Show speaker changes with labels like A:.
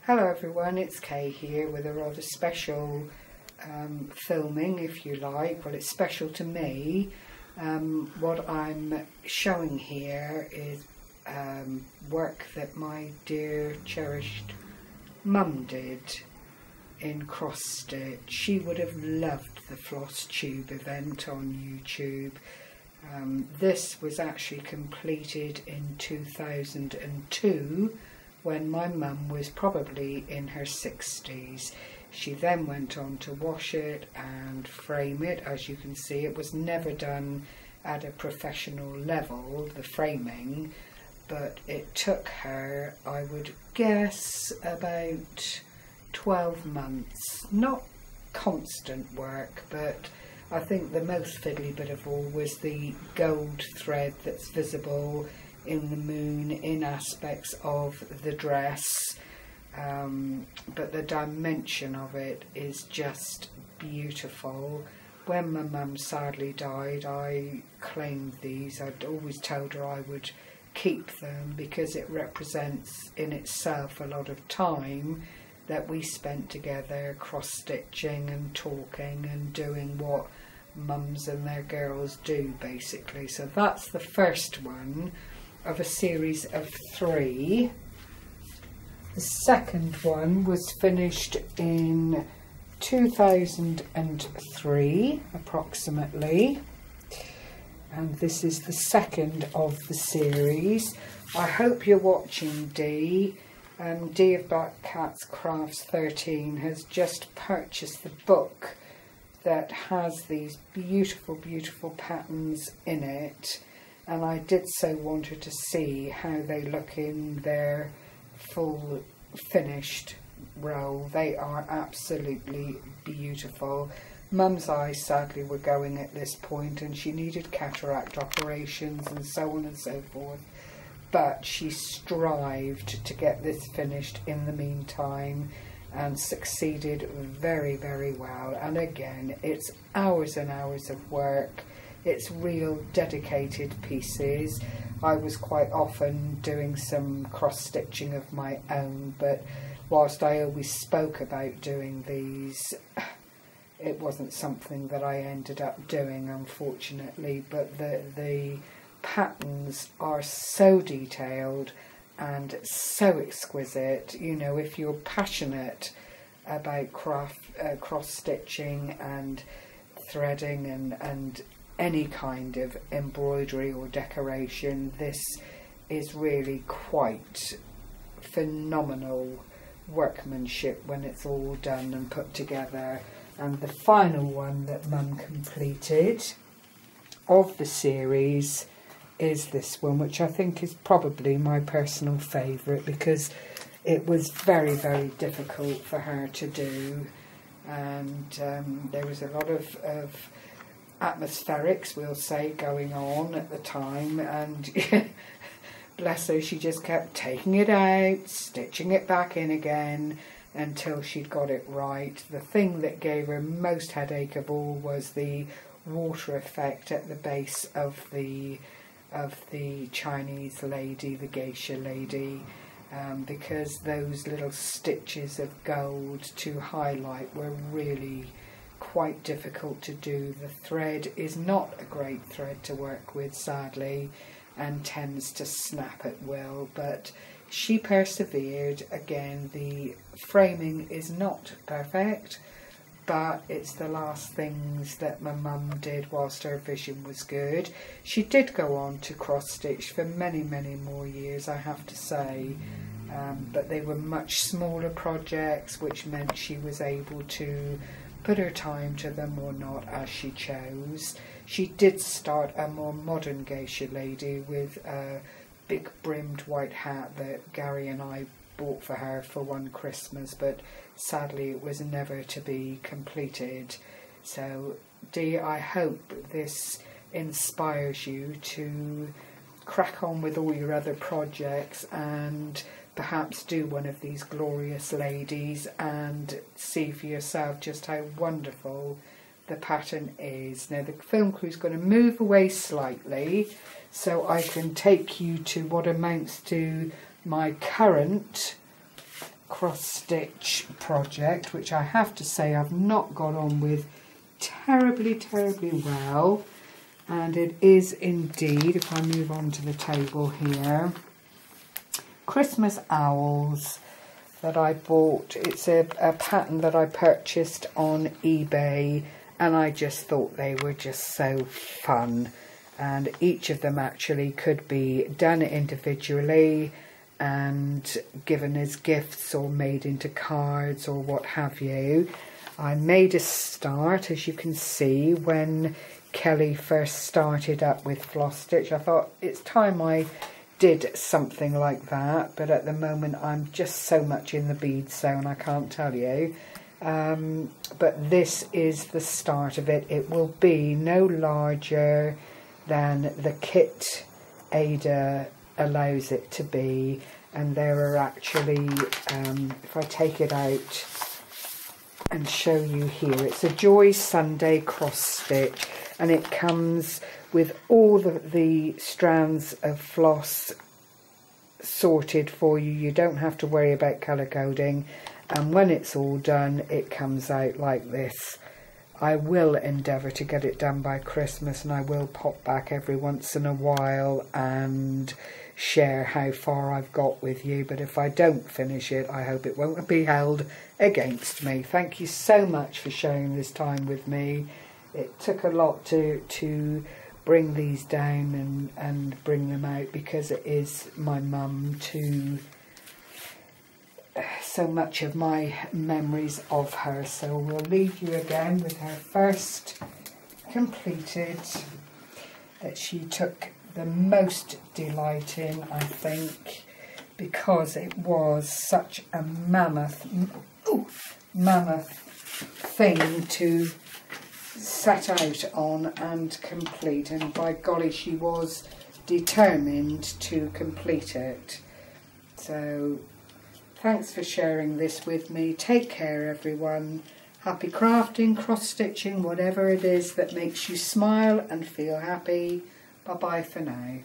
A: Hello everyone, it's Kay here with a rather special filming, if you like. Well, it's special to me. What I'm showing here is work that my dear cherished mum did in cross stitch. She would have loved the Floss tube event on YouTube. This was actually completed in 2002 when my mum was probably in her 60s. She then went on to wash it and frame it. As you can see, it was never done at a professional level, the framing, but it took her, I would guess, about 12 months. Not constant work, but I think the most fiddly bit of all was the gold thread that's visible in the moon in aspects of the dress, but the dimension of it is just beautiful. When my mum sadly died, I claimed these. I'd always told her I would keep them because it represents in itself a lot of time that we spent together cross-stitching and talking and doing what mums and their girls do, basically. So that's the first one of a series of 3. The second one was finished in 2003 approximately, and this is the second of the series. I hope you're watching Dee. Dee of Black Cats Crafts 13 has just purchased the book that has these beautiful patterns in it, and I did so want her to see how they look in their full finished roll. They are absolutely beautiful. Mum's eyes sadly were going at this point and she needed cataract operations and so on and so forth, but she strived to get this finished in the meantime and succeeded very well. And again, it's hours and hours of work. It's real dedicated pieces. I was quite often doing some cross stitching of my own, but whilst I always spoke about doing these, it wasn't something that I ended up doing, unfortunately. But the patterns are so detailed and so exquisite. You know, if you're passionate about cross stitching and threading and any kind of embroidery or decoration, this is really quite phenomenal workmanship when it's all done and put together. And the final one that Mum completed of the series is this one, which I think is probably my personal favourite because it was very difficult for her to do, and there was a lot of atmospherics, we'll say, going on at the time, and bless her, she just kept taking it out, stitching it back in again until she'd got it right. The thing that gave her most headache of all was the water effect at the base of the Chinese lady, the geisha lady, because those little stitches of gold to highlight were really quite difficult to do. The thread is not a great thread to work with, sadly, and tends to snap at will, but she persevered. Again, the framing is not perfect, but it's the last things that my mum did whilst her vision was good. She did go on to cross stitch for many more years, I have to say, but they were much smaller projects, which meant she was able to put her time to them or not as she chose. She did start a more modern geisha lady with a big brimmed white hat that Gary and I bought for her for one Christmas, but sadly it was never to be completed. So Dee, I hope this inspires you to crack on with all your other projects and perhaps do one of these glorious ladies and see for yourself just how wonderful the pattern is. Now the film crew is going to move away slightly so I can take you to what amounts to my current cross stitch project, which I have to say I've not got on with terribly well, and it is indeed, if I move on to the table here, Christmas owls that I bought. It's a pattern that I purchased on eBay, and I just thought they were just so fun, and each of them actually could be done individually and given as gifts or made into cards or what have you. I made a start, as you can see, when Kelly first started up with floss stitch. I thought it's time I did something like that, but at the moment I'm just so much in the bead zone, I can't tell you. But this is the start of it. It will be no larger than the kit Ada allows it to be, and there are actually, if I take it out and show you here, it's a Joy Sunday cross stitch, and it comes with all the strands of floss sorted for you. You don't have to worry about colour coding, and when it's all done it comes out like this. I will endeavour to get it done by Christmas, and I will pop back every once in a while and share how far I've got with you, but if I don't finish it, I hope it won't be held against me. Thank you so much for sharing this time with me. It took a lot to bring these down and bring them out, because it is my mum to so much of my memories of her. So we'll leave you again with her first completed, that she took the most delight in, I think, because it was such a mammoth thing to set out on and complete, and by golly she was determined to complete it. So thanks for sharing this with me. Take care everyone. Happy crafting, cross stitching, whatever it is that makes you smile and feel happy. Bye bye for now.